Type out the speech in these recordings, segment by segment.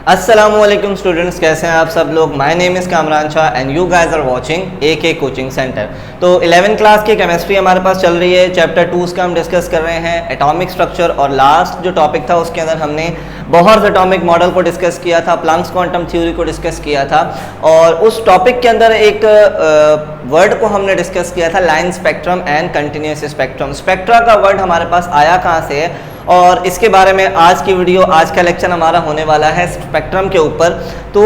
अस्सलामुअलैकुम स्टूडेंट्स, कैसे हैं आप सब लोग। My name is Kamran Shah and you guys are watching AK coaching centre. तो 11th क्लास की केमिस्ट्री हमारे पास चल रही है। चैप्टर 2 का हम डिस्कस कर रहे हैं, एटॉमिक स्ट्रक्चर। और लास्ट जो टॉपिक था उसके अंदर हमने बोहर्स एटॉमिक मॉडल को डिस्कस किया था, प्लैंक्स क्वांटम थ्योरी को डिस्कस किया था। और उस टॉपिक के अंदर एक वर्ड को हमने डिस्कस किया था, line spectrum and continuous spectrum. Spectra का वर्ड हमारे पास आया कहाँ से है और इसके बारे में आज की वीडियो, आज का लेक्चर हमारा होने वाला है स्पेक्ट्रम के ऊपर। तो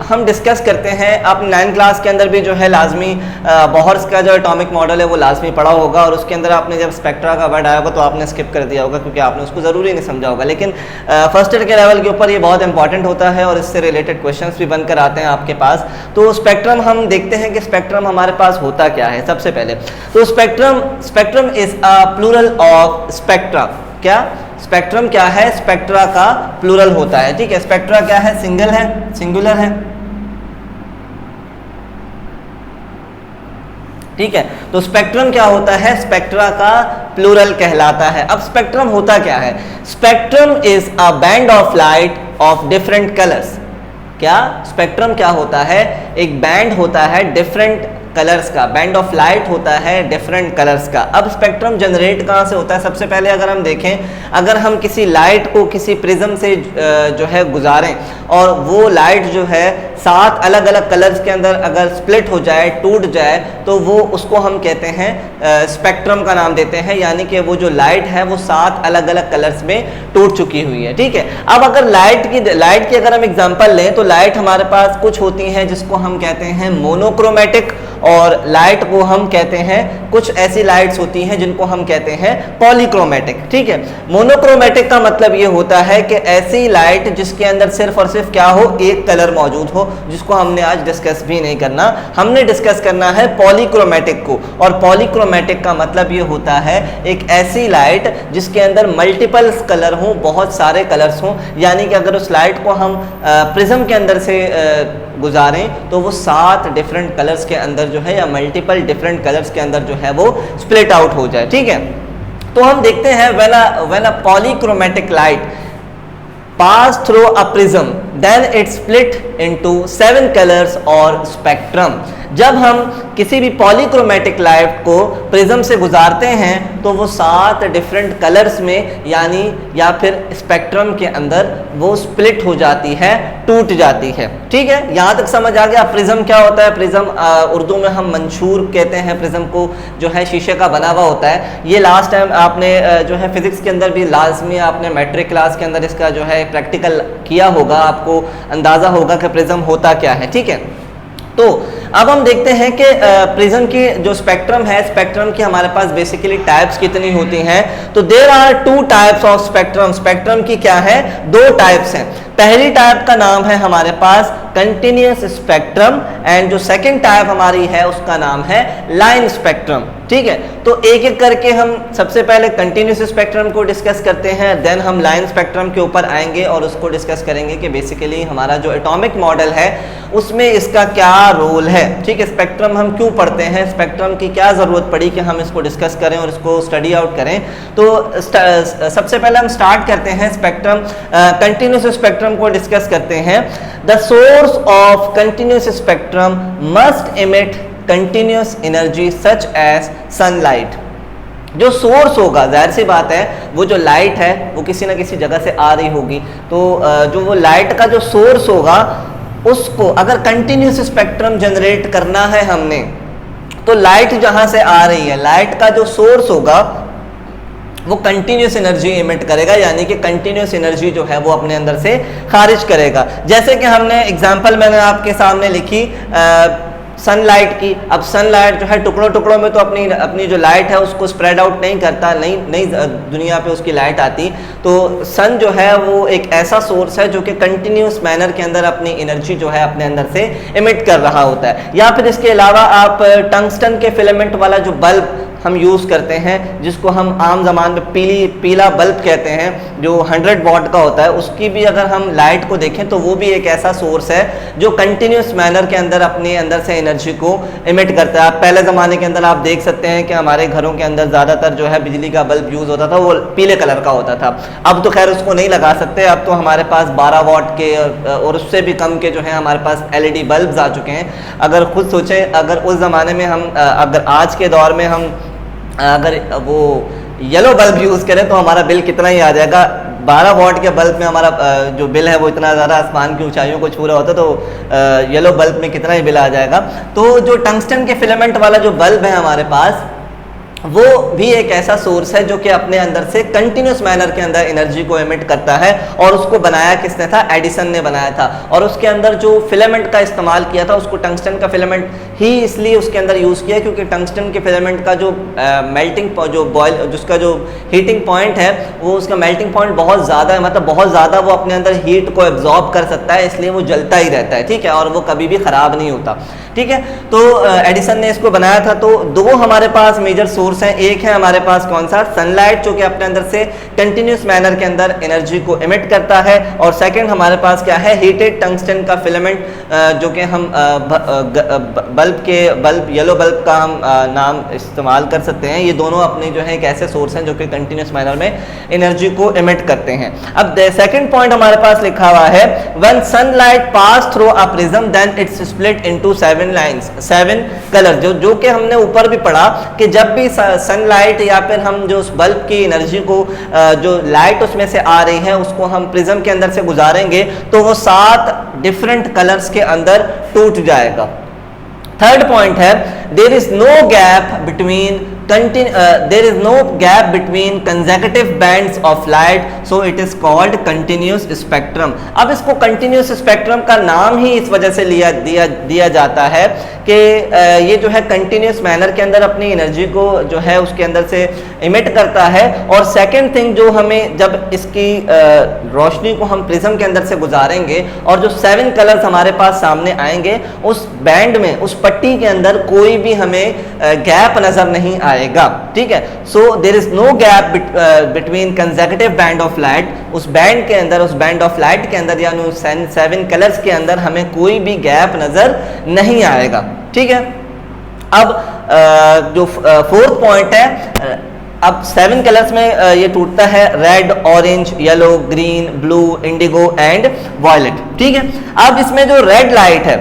हम डिस्कस करते हैं। आप 9th क्लास के अंदर भी जो है लाजमी बोहर्स का जो एटॉमिक मॉडल है वो लाजमी पढ़ा होगा, और उसके अंदर आपने जब स्पेक्ट्रा का वर्ड आया होगा तो आपने स्किप कर दिया होगा क्योंकि आपने उसको ज़रूरी नहीं समझा होगा। लेकिन फर्स्ट ईयर के लेवल के ऊपर ये बहुत इंपॉर्टेंट होता है और इससे रिलेटेड क्वेश्चंस भी बनकर आते हैं आपके पास। तो स्पेक्ट्रम हम देखते हैं कि स्पेक्ट्रम हमारे पास होता क्या है। सबसे पहले तो spectrum is a plural of spectra. क्या स्पेक्ट्रम क्या है? स्पेक्ट्रा का प्लूरल होता है। ठीक है, स्पेक्ट्रा क्या है? सिंगुलर है। ठीक है, तो स्पेक्ट्रम क्या होता है? स्पेक्ट्रा का प्लूरल कहलाता है। अब स्पेक्ट्रम होता क्या है? Spectrum is a band of light of different colours. क्या स्पेक्ट्रम क्या होता है? एक बैंड होता है डिफरेंट कलर्स का, बैंड ऑफ लाइट होता है डिफरेंट कलर्स का। अब स्पेक्ट्रम जनरेट कहाँ से होता है? सबसे पहले अगर हम देखें, अगर हम किसी लाइट को किसी प्रिज्म से जो है गुजारें और वो लाइट जो है 7 अलग अलग कलर्स के अंदर अगर स्प्लिट हो जाए, टूट जाए, तो वो उसको हम कहते हैं स्पेक्ट्रम का नाम देते हैं। यानी कि वो जो लाइट है वो 7 अलग अलग कलर्स में टूट चुकी हुई है। ठीक है, अब अगर लाइट की अगर हम एग्जांपल लें तो लाइट हमारे पास कुछ होती हैं जिसको हम कहते हैं मोनोक्रोमेटिक, और लाइट को हम कहते हैं, कुछ ऐसी लाइट्स होती हैं जिनको हम कहते हैं पॉलीक्रोमेटिक। ठीक है, मोनोक्रोमेटिक का मतलब ये होता है कि ऐसी लाइट जिसके अंदर सिर्फ और सिर्फ क्या हो, एक कलर मौजूद हो, जिसको हमने आज डिस्कस भी नहीं करना। हमने डिस्कस करना है पॉलीक्रोमेटिक को। और पॉलीक्रोमेटिक का मतलब ये होता है एक ऐसी लाइट जिसके अंदर मल्टीपल कलर हो, बहुत सारे कलर्स हों। यानी कि अगर उस लाइट को हम प्रिज्म के अंदर से गुजारें तो वो 7 डिफरेंट कलर्स के अंदर जो है, या मल्टीपल डिफरेंट कलर्स के अंदर जो है वो स्प्लिट आउट हो जाए। ठीक है, तो हम देखते हैं when a polychromatic light pass through a prism then it split into 7 colors और spectrum। जब हम किसी भी पॉलीक्रोमेटिक लाइट को प्रिज्म से गुजारते हैं तो वो 7 डिफरेंट कलर्स में, यानी या फिर स्पेक्ट्रम के अंदर वो स्प्लिट हो जाती है, टूट जाती है। ठीक है, यहाँ तक समझ आ गया। प्रिज्म क्या होता है? प्रिज्म उर्दू में हम मंशूर कहते हैं। प्रिज्म को जो है शीशे का बना हुआ होता है। ये लास्ट टाइम आपने जो है फिजिक्स के अंदर भी लाजमी आपने मैट्रिक क्लास के अंदर इसका जो है प्रैक्टिकल किया होगा, आपको अंदाज़ा होगा कि प्रिज्म होता क्या है। ठीक है, तो अब हम देखते हैं कि प्रिज्म की जो स्पेक्ट्रम है, स्पेक्ट्रम की हमारे पास बेसिकली टाइप्स कितनी होती हैं। तो there are 2 types of spectrum. Spectrum की क्या है? 2 टाइप्स हैं। पहली टाइप का नाम है हमारे पास कंटिन्यूस स्पेक्ट्रम, एंड जो सेकंड टाइप हमारी है उसका नाम है लाइन स्पेक्ट्रम। ठीक है, तो एक एक करके हम सबसे पहले कंटिन्यूस स्पेक्ट्रम को डिस्कस करते हैं, देन हम लाइन स्पेक्ट्रम के ऊपर आएंगे और उसको डिस्कस करेंगे कि बेसिकली हमारा जो एटॉमिक मॉडल है उसमें इसका क्या रोल है। ठीक है, स्पेक्ट्रम हम क्यों पढ़ते हैं, स्पेक्ट्रम की क्या ज़रूरत पड़ी कि हम इसको डिस्कस करें और इसको स्टडी आउट करें। तो सबसे पहले हम स्टार्ट करते हैं स्पेक्ट्रम, कंटिन्यूस स्पेक्ट्रम को डिस्कस करते हैं। The source of continuous spectrum must emit continuous energy such as sunlight. जो सोर्स होगा, जाहिर सी बात है, वो जो लाइट है वो किसी ना किसी जगह से आ रही होगी। तो जो वो लाइट का जो सोर्स होगा उसको अगर कंटिन्यूस स्पेक्ट्रम जनरेट करना है हमने, तो लाइट जहां से आ रही है, लाइट का जो सोर्स होगा वो कंटिन्यूस एनर्जी इमिट करेगा, यानी कि कंटिन्यूस एनर्जी जो है वो अपने अंदर से खारिज करेगा। जैसे कि हमने एग्जांपल मैंने आपके सामने लिखी सनलाइट की। अब सनलाइट जो है टुकड़ों टुकड़ों में तो अपनी जो लाइट है उसको स्प्रेड आउट नहीं करता, नई दुनिया पे उसकी लाइट आती। तो सन जो है वो एक ऐसा सोर्स है जो कि कंटिन्यूस मैनर के अंदर अपनी एनर्जी जो है अपने अंदर से इमिट कर रहा होता है। या फिर इसके अलावा आप टंगस्टन के फिलामेंट वाला जो बल्ब हम यूज़ करते हैं, जिसको हम आम जबान में पीला बल्ब कहते हैं, जो 100 वॉट का होता है, उसकी भी अगर हम लाइट को देखें तो वो भी एक ऐसा सोर्स है जो कंटिन्यूस मैनर के अंदर अपने अंदर से एनर्जी को इमिट करता है। पहले ज़माने के अंदर आप देख सकते हैं कि हमारे घरों के अंदर ज़्यादातर जो है बिजली का बल्ब यूज़ होता था, वो पीले कलर का होता था। अब तो खैर उसको नहीं लगा सकते, अब तो हमारे पास 12 वॉट के और उससे भी कम के जो है हमारे पास LED बल्ब आ चुके हैं। अगर खुद सोचें, अगर उस ज़माने में हम अगर आज के दौर में हम अगर वो येलो बल्ब यूज़ करें तो हमारा बिल कितना ही आ जाएगा। 12 वॉट के बल्ब में हमारा जो बिल है वो इतना ज़्यादा आसमान की ऊंचाइयों को छू रहा होता, तो येलो बल्ब में कितना ही बिल आ जाएगा। तो जो टंगस्टन के फिलामेंट वाला जो बल्ब है हमारे पास, वो भी एक ऐसा सोर्स है जो कि अपने अंदर से कंटिन्यूस मैनर के अंदर एनर्जी को एमिट करता है। और उसको बनाया किसने था? एडिसन ने बनाया था। और उसके अंदर जो फिलामेंट का इस्तेमाल किया था, उसको टंगस्टन का फिलामेंट ही इसलिए उसके अंदर यूज़ किया क्योंकि टंगस्टन के फिलामेंट का जो मेल्टिंग जो बॉयल जिसका जो हीटिंग पॉइंट है, वो उसका मेल्टिंग पॉइंट बहुत ज़्यादा है, मतलब बहुत ज़्यादा वो अपने अंदर हीट को एब्जॉर्ब कर सकता है, इसलिए वो जलता ही रहता है, ठीक है, और वो कभी भी ख़राब नहीं होता, ठीक है। तो एडिसन ने इसको बनाया था। तो दो हमारे पास मेजर सोर्स हैं, एक है हमारे पास कौन सा? सनलाइट, जो कि अपने अंदर से कंटिन्यूस मैनर के अंदर एनर्जी को इमिट करता है, और सेकंड हमारे पास क्या है? हीटेड टंगस्टन का फिलामेंट, जो कि हम बल्ब येलो बल्ब का हम नाम इस्तेमाल कर सकते हैं। ये दोनों अपने जो है एक ऐसे सोर्स हैं जो कि कंटिन्यूस मैनर में एनर्जी को इमिट करते हैं। अब सेकंड पॉइंट हमारे पास लिखा हुआ है, when sunlight pass through a prism then it's split into 7 lines, 7 colour, जो कि हमने ऊपर भी पढ़ा कि जब भी सनलाइट या फिर हम जो उस बल्ब की एनर्जी को जो लाइट उसमें से आ रही है उसको हम प्रिज्म के अंदर से गुजारेंगे तो वो 7 डिफरेंट कलर्स के अंदर टूट जाएगा। थर्ड पॉइंट है, there is no gap between there is no gap between consecutive bands of light, so it is called continuous spectrum। अब इसको continuous spectrum का नाम ही इस वजह से दिया जाता है कि ये जो है कंटिन्यूस मैनर के अंदर अपनी एनर्जी को जो है उसके अंदर से इमिट करता है। और सेकंड थिंग, जो हमें जब इसकी रोशनी को हम प्रिज्म के अंदर से गुजारेंगे और जो 7 कलर्स हमारे पास सामने आएंगे, उस बैंड में, उस पट्टी के अंदर कोई भी हमें गैप नजर नहीं आएगा, ठीक है। So there is no gap between consecutive band of light, उस बैंड के अंदर, उस बैंड ऑफ लाइट के अंदर यानी 7 कलर्स के अंदर हमें कोई भी गैप नजर नहीं आएगा, ठीक है। अब जो फोर्थ पॉइंट है, अब 7 कलर्स में ये टूटता है, red, orange, yellow, green, blue, indigo and violet, ठीक है। अब इसमें जो रेड लाइट है,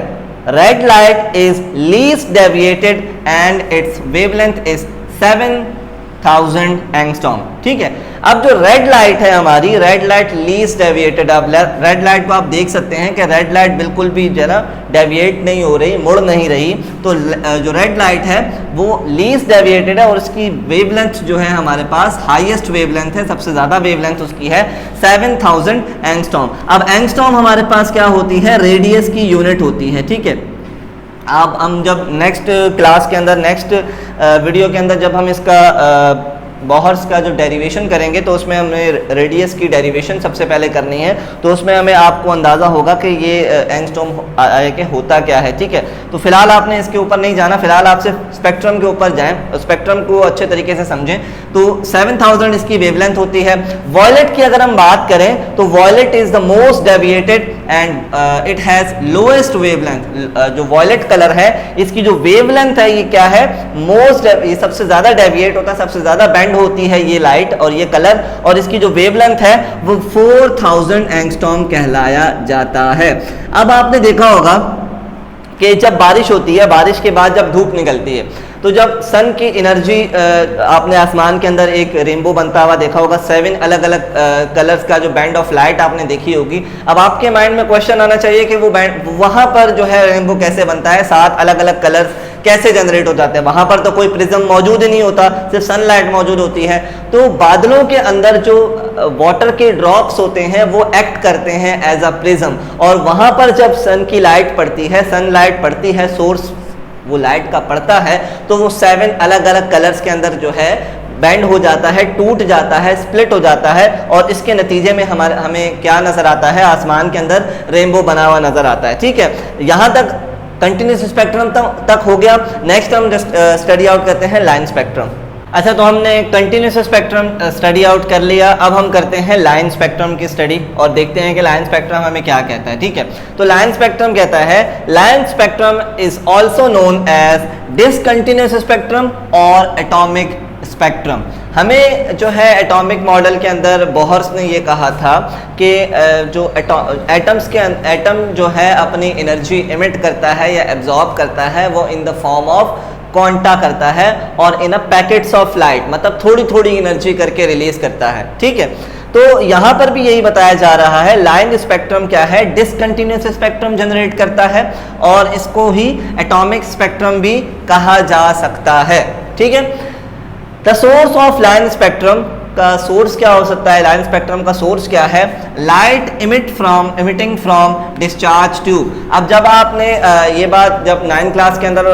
red light is least deviated and its wavelength is 7000 angstrom, ठीक है। अब जो रेड लाइट है हमारी, रेड लाइट लीस्ट डेविएटेड, अब रेड लाइट को आप देख सकते हैं कि रेड लाइट बिल्कुल भी जरा डेविएट नहीं हो रही, मुड़ नहीं रही। तो जो रेड लाइट है वो लीस्ट डेविएटेड है और उसकी वेवलेंथ जो है हमारे पास हाईएस्ट वेवलेंथ है, सबसे ज़्यादा वेवलेंथ उसकी है 7000 एंगस्ट्रॉम। अब एंगस्ट्रॉम हमारे पास क्या होती है? रेडियस की यूनिट होती है, ठीक है। आप हम जब नेक्स्ट क्लास के अंदर, नेक्स्ट वीडियो के अंदर जब हम इसका बॉहर्स का जो डेरिवेशन करेंगे तो उसमें हमें रेडियस की डेरिवेशन सबसे पहले करनी है, तो उसमें हमें आपको अंदाज़ा होगा कि ये एंगस्ट्रॉम के होता क्या है, ठीक है। तो फिलहाल आपने इसके ऊपर नहीं जाना, फिलहाल आप सिर्फ स्पेक्ट्रम के ऊपर जाएं, स्पेक्ट्रम को अच्छे तरीके से समझें। तो 7000 इसकी वेवलेंथ होती है। वॉयलेट की अगर हम बात करें तो violet is the most deviated and it has lowest wavelength. जो वॉयलेट कलर है इसकी जो वेवलेंथ है ये क्या है? मोस्ट, ये सबसे ज़्यादा डेविएट होता है, सबसे ज़्यादा बैंड होती है ये लाइट और ये कलर, और इसकी जो वेवलेंथ है वो 4000 एंगस्ट्रॉम कहलाया जाता है। अब आपने देखा होगा कि जब बारिश होती है, बारिश के बाद जब धूप निकलती है, तो जब सन की एनर्जी, आपने आसमान के अंदर एक रेनबो बनता हुआ देखा होगा, 7 अलग अलग कलर्स का जो बैंड ऑफ लाइट आपने देखी होगी। अब आपके माइंड में क्वेश्चन आना चाहिए कि वो बैंड, वहाँ पर जो है रेनबो कैसे बनता है, 7 अलग अलग कलर्स कैसे जनरेट हो जाते हैं? वहाँ पर तो कोई प्रिज्म मौजूद ही नहीं होता, सिर्फ सनलाइट मौजूद होती है। तो बादलों के अंदर जो वाटर के ड्रॉप्स होते हैं वो एक्ट करते हैं एज अ प्रिज्म, और वहाँ पर जब सन की लाइट पड़ती है, सनलाइट पड़ती है, सोर्स वो लाइट का पड़ता है, तो वो 7 अलग अलग कलर्स के अंदर जो है बैंड हो जाता है, टूट जाता है, स्प्लिट हो जाता है, और इसके नतीजे में हमें क्या नजर आता है? आसमान के अंदर रेनबो बना हुआ नजर आता है, ठीक है। यहाँ तक कंटिन्यूस स्पेक्ट्रम तक हो गया। नेक्स्ट हम स्टडी आउट करते हैं लाइन स्पेक्ट्रम। अच्छा, तो हमने कंटिन्यूस स्पेक्ट्रम स्टडी आउट कर लिया। अब हम करते हैं लाइन स्पेक्ट्रम की स्टडी और देखते हैं कि लाइन स्पेक्ट्रम हमें क्या कहता है। ठीक है, तो लाइन स्पेक्ट्रम कहता है line spectrum is also known as discontinuous spectrum or atomic spectrum. हमें जो है एटॉमिक मॉडल के अंदर बोहर्स ने ये कहा था कि जो एटम जो है अपनी एनर्जी इमिट करता है या एब्जॉर्ब करता है वो in the form of quanta करता है और इन अ पैकेट्स ऑफ लाइट, मतलब थोड़ी थोड़ी एनर्जी करके रिलीज करता है। ठीक है, तो यहां पर भी यही बताया जा रहा है लाइन स्पेक्ट्रम क्या है, डिसकंटिन्यूस स्पेक्ट्रम जनरेट करता है और इसको ही एटॉमिक स्पेक्ट्रम भी कहा जा सकता है। ठीक है, the source of line spectrum का सोर्स क्या हो सकता है, लाइन स्पेक्ट्रम का सोर्स क्या है, light emitting from discharge tube. अब जब आपने ये बात जब 9th क्लास के अंदर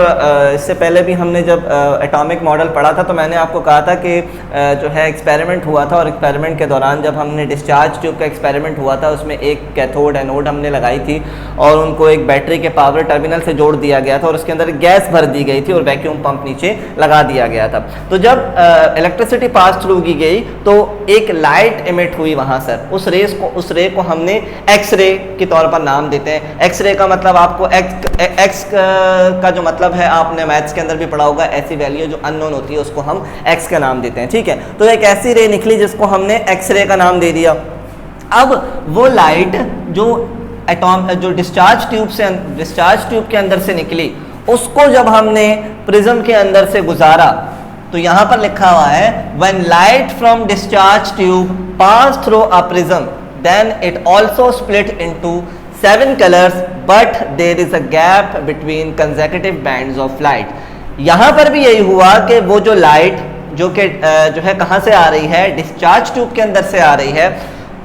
इससे पहले भी हमने जब एटॉमिक मॉडल पढ़ा था तो मैंने आपको कहा था कि जो है एक्सपेरिमेंट हुआ था और एक्सपेरिमेंट के दौरान जब हमने डिस्चार्ज ट्यूब का एक्सपेरिमेंट हुआ था उसमें एक कैथोड एनोड हमने लगाई थी और उनको एक बैटरी के पावर टर्मिनल से जोड़ दिया गया था और उसके अंदर गैस भर दी गई थी और वैक्यूम पंप नीचे लगा दिया गया था। तो जब इलेक्ट्रिसिटी पास थ्रू की गई तो एक लाइट इमिट हुई वहां से, उस रे को हमने एक्स रे के तौर पर नाम देते हैं। एक्स रे का मतलब आपको एक्स का जो मतलब है आपने मैथ्स के अंदर भी पढ़ा होगा, ऐसी वैल्यू जो अननोन होती है उसको हम एक्स का नाम देते हैं। ठीक है, तो एक ऐसी रे निकली जिसको हमने एक्स रे का नाम दे दिया। अब वो लाइट जो डिस्चार्ज ट्यूब के अंदर से निकली उसको जब हमने प्रिज्म के अंदर से गुजारा तो यहां पर लिखा हुआ है when light from discharge tube pass through a prism then it also split into 7 colors but there is a gap between consecutive bands of light। यहां पर भी यही हुआ कि वो जो लाइट जो है कहां से आ रही है, डिस्चार्ज ट्यूब के अंदर से आ रही है,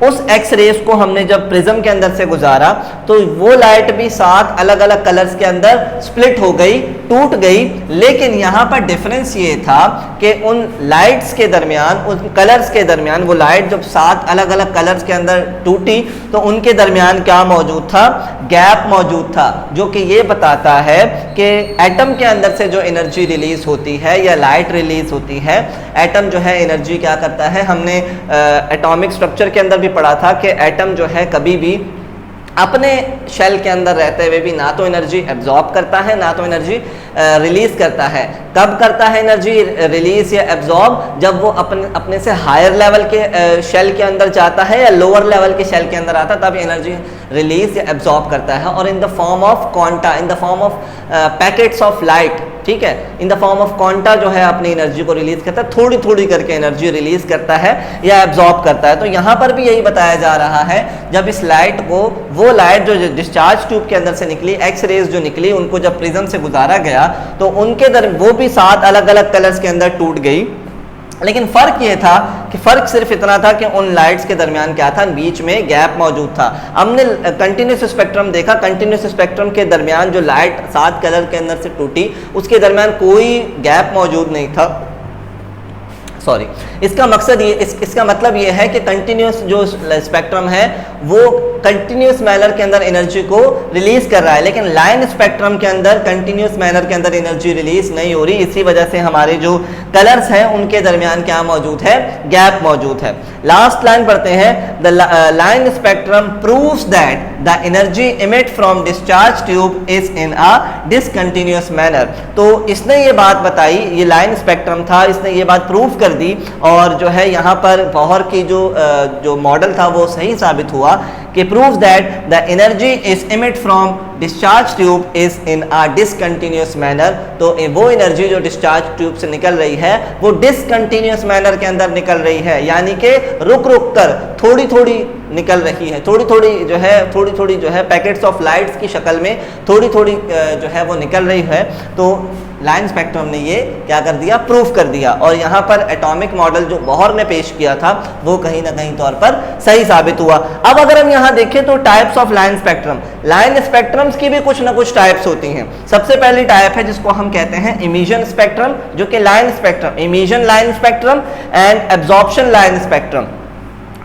उस एक्स रेस को हमने जब प्रिज्म के अंदर से गुजारा तो वो लाइट भी 7 अलग अलग कलर्स के अंदर स्प्लिट हो गई, टूट गई। लेकिन यहाँ पर डिफरेंस ये था कि उन लाइट्स के दरमियान, उन कलर्स के दरमियान, वो लाइट जब 7 अलग अलग कलर्स के अंदर टूटी तो उनके दरमियान क्या मौजूद था, गैप मौजूद था, जो कि ये बताता है कि एटम के अंदर से जो एनर्जी रिलीज होती है या लाइट रिलीज होती है, एटम जो है एनर्जी क्या करता है, हमने एटॉमिक स्ट्रक्चर के अंदर पढ़ा था कि एटम जो है कभी भी अपने शेल के अंदर रहते हुए भी ना तो एनर्जी एब्जॉर्ब करता है ना तो एनर्जी रिलीज करता है। कब करता है एनर्जी रिलीज या एब्जॉर्ब, जब वो अपने से हायर लेवल के शेल के अंदर जाता है या लोअर लेवल के शेल के अंदर आता है, तब एनर्जी रिलीज या एब्जॉर्ब करता है और in the form of quanta, in the form of packets of light. ठीक है, in the form of quanta जो है अपनी एनर्जी को रिलीज करता है, थोड़ी थोड़ी करके एनर्जी रिलीज करता है या एब्जॉर्ब करता है। तो यहाँ पर भी यही बताया जा रहा है, जब इस लाइट को, वो लाइट जो डिस्चार्ज ट्यूब के अंदर से निकली, एक्स रेज जो निकली, उनको जब प्रिज्म से गुजारा गया तो उनके वो भी 7 अलग अलग कलर्स के अंदर टूट गई। लेकिन फर्क ये था कि फर्क सिर्फ इतना था कि उन लाइट्स के दरमियान क्या था, बीच में गैप मौजूद था। हमने कंटिन्यूस स्पेक्ट्रम देखा, कंटिन्यूस स्पेक्ट्रम के दरमियान जो लाइट 7 कलर के अंदर से टूटी उसके दरमियान कोई गैप मौजूद नहीं था। सॉरी, इसका मकसद ये, इसका मतलब ये है कि कंटिन्यूस जो स्पेक्ट्रम है वो कंटिन्यूस मैनर के अंदर एनर्जी को रिलीज कर रहा है, लेकिन लाइन स्पेक्ट्रम के अंदर कंटिन्यूस मैनर के अंदर एनर्जी रिलीज नहीं हो रही। इसी वजह से हमारे जो कलर्स हैं उनके दरमियान क्या मौजूद है, गैप मौजूद है। लास्ट लाइन पढ़ते हैं, the line spectrum proves that the energy emit from discharge tube is in a discontinuous manner. तो इसने ये बात बताई, ये लाइन स्पेक्ट्रम था, इसने ये बात प्रूव कर दी और जो है यहाँ पर बोहर की जो मॉडल था वो सही साबित हुआ कि proves that the energy is emit from discharge tube is in a discontinuous manner। तो वो एनर्जी जो डिस्चार्ज ट्यूब से निकल रही है वो डिसकंटिन्यूअस मैनर के अंदर निकल रही है, यानी कि रुक रुक कर थोड़ी थोड़ी निकल रही है, थोड़ी थोड़ी जो है पैकेट्स ऑफ लाइट्स की शक्ल में थोड़ी थोड़ी जो है वो निकल रही है। तो लाइन स्पेक्ट्रम ने ये क्या कर दिया, प्रूफ कर दिया और यहाँ पर एटॉमिक मॉडल जो बोहर ने पेश किया था वो कहीं ना कहीं तौर पर सही साबित हुआ। अब अगर हम यहाँ देखें तो types of line spectrum, line spectrums की भी कुछ ना कुछ टाइप्स होती हैं। सबसे पहली टाइप है जिसको हम कहते हैं इमिशन स्पेक्ट्रम, जो कि line spectrum, emission line spectrum and absorption line spectrum.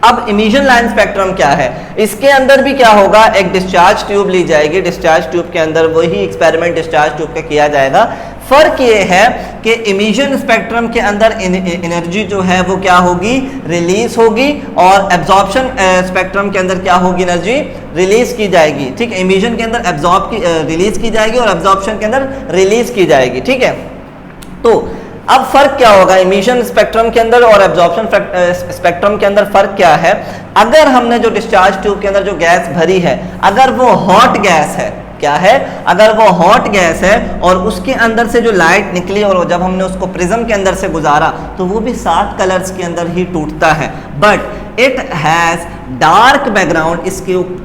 अब इमिशन लाइन स्पेक्ट्रम क्या है, इसके अंदर भी क्या होगा, एक डिस्चार्ज ट्यूब ली जाएगी, डिस्चार्ज ट्यूब के अंदर वही एक्सपेरिमेंट डिस्चार्ज ट्यूब का किया जाएगा, फर्क ये है कि इमिशन स्पेक्ट्रम के अंदर एनर्जी जो है वो क्या होगी, रिलीज होगी, और एब्जॉर्प्शन स्पेक्ट्रम के अंदर क्या होगी, एनर्जी रिलीज की जाएगी। ठीक है, इमिशन के अंदर एब्जॉर्ब की रिलीज की जाएगी और एब्जॉर्प्शन के अंदर रिलीज की जाएगी। ठीक है, तो अब फर्क क्या होगा इमिशन स्पेक्ट्रम के अंदर और एब्जॉर्प्शन स्पेक्ट्रम के अंदर फर्क क्या है? अगर हमने जो डिस्चार्ज ट्यूब के अंदर जो गैस भरी है, अगर वो हॉट गैस है, क्या है, अगर वो हॉट गैस है और उसके अंदर से जो लाइट निकली और जब हमने उसको प्रिज्म के अंदर से गुजारा तो वो भी 7 कलर्स के अंदर ही टूटता है, but it has dark background.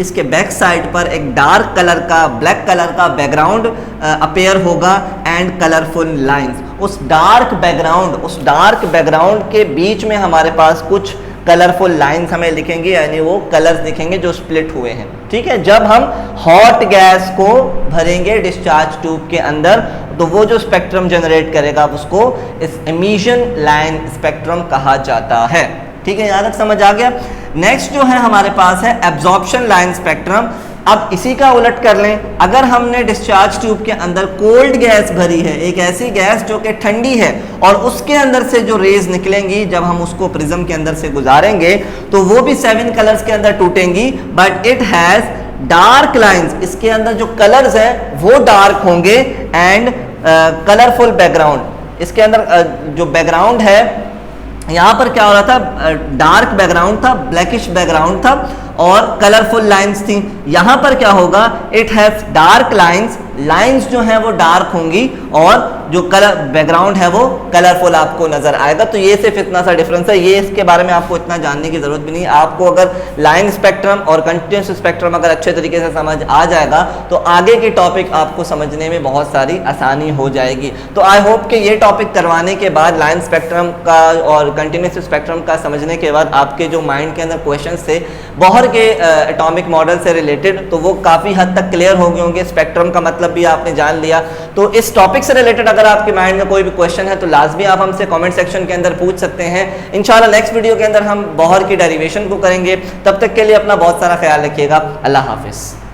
इसके बैक साइड पर एक डार्क कलर का, ब्लैक कलर का बैकग्राउंड अपीयर होगा एंड कलरफुल लाइंस। उस डार्क बैकग्राउंड के बीच में हमारे पास कुछ कलरफुल लाइंस हमें दिखेंगे, यानी वो कलर्स दिखेंगे जो स्प्लिट हुए हैं। ठीक है, जब हम हॉट गैस को भरेंगे डिस्चार्ज ट्यूब के अंदर तो वो जो स्पेक्ट्रम जनरेट करेगा उसको इस इमिशन लाइन स्पेक्ट्रम कहा जाता है। ठीक है, यहाँ तक समझ आ गया। नेक्स्ट जो है हमारे पास है एब्जॉर्प्शन लाइन स्पेक्ट्रम। अब इसी का उलट कर लें, अगर हमने डिस्चार्ज ट्यूब के अंदर कोल्ड गैस भरी है, एक ऐसी गैस जो कि ठंडी है, और उसके अंदर से जो रेज निकलेंगी जब हम उसको प्रिज्म के अंदर से गुजारेंगे तो वो भी 7 कलर्स के अंदर टूटेंगी, but it has dark lines. इसके अंदर जो कलर्स है वो डार्क होंगे एंड कलरफुल बैकग्राउंड। इसके अंदर जो बैकग्राउंड है यहाँ पर क्या हो रहा था, डार्क बैकग्राउंड था, ब्लैकिश बैकग्राउंड था और कलरफुल लाइंस थी। यहाँ पर क्या होगा, it have dark lines, lines जो हैं वो डार्क होंगी और जो कलर बैकग्राउंड है वो कलरफुल आपको नजर आएगा। तो ये सिर्फ इतना सा डिफरेंस है, ये इसके बारे में आपको इतना जानने की जरूरत भी नहीं। आपको अगर लाइन स्पेक्ट्रम और कंटिन्यूस स्पेक्ट्रम अगर अच्छे तरीके से समझ आ जाएगा तो आगे के टॉपिक आपको समझने में बहुत सारी आसानी हो जाएगी। तो आई होप कि ये टॉपिक करवाने के बाद, लाइन स्पेक्ट्रम का और कंटिन्यूस स्पेक्ट्रम का समझने के बाद आपके जो माइंड के अंदर क्वेश्चन थे बोहर के एटॉमिक मॉडल से रिलेटेड, तो वो काफ़ी हद तक क्लियर हो गए होंगे। स्पेक्ट्रम का मतलब भी आपने जान लिया। तो इस टॉपिक से रिलेटेड अगर आपके माइंड में कोई भी क्वेश्चन है तो लाजमी आप हमसे कमेंट सेक्शन के अंदर पूछ सकते हैं। इंशाल्लाह नेक्स्ट वीडियो के अंदर हम बोहर की डेरिवेशन को करेंगे। तब तक के लिए अपना बहुत सारा ख्याल रखिएगा। अल्लाह हाफिज़।